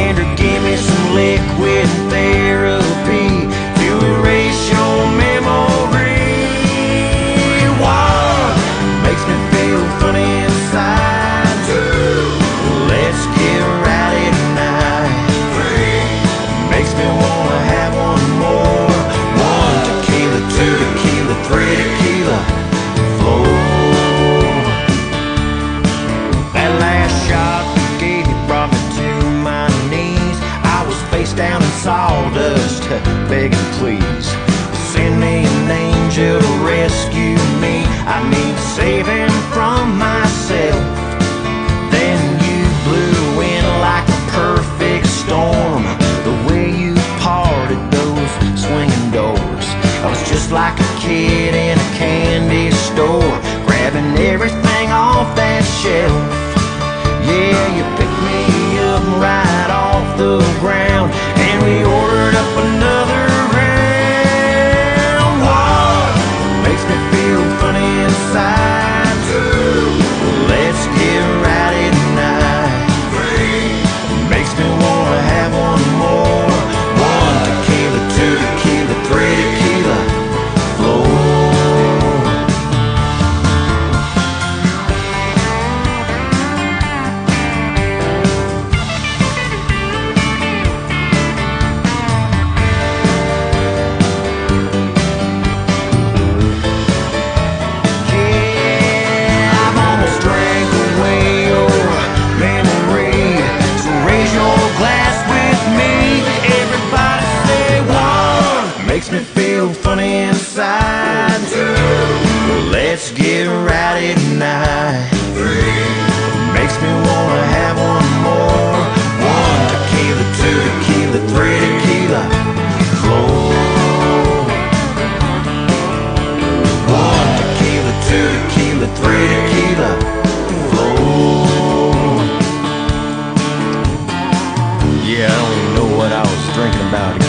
bartender, give me some liquid therapy to erase your memory. One makes me feel funny inside. Two, let's get rowdy tonight. Three makes me wanna have one more. One tequila, two tequila, three tequila, four. That last shot you gave me brought me to my knees. I was face down in sawdust, begging please, send me an angel to rescue me. I need saving from myself. Then you blew in like a perfect storm. The way you parted those swinging doors, I was just like a kid in a candy store, grabbing everything off that shelf. Yeah, you picked me up right off the ground, and we ordered up another round. One makes me feel funny inside. Two, let's get rowdy tonight. Three makes me wanna have one more. One tequila, two tequila, three tequila, four. Makes me feel funny inside. Two, let's get rowdy tonight. Three makes me wanna have one more. One tequila, two tequila, three tequila, four. One tequila, two tequila, three tequila, four. Yeah, I don't even know what I was drinking about.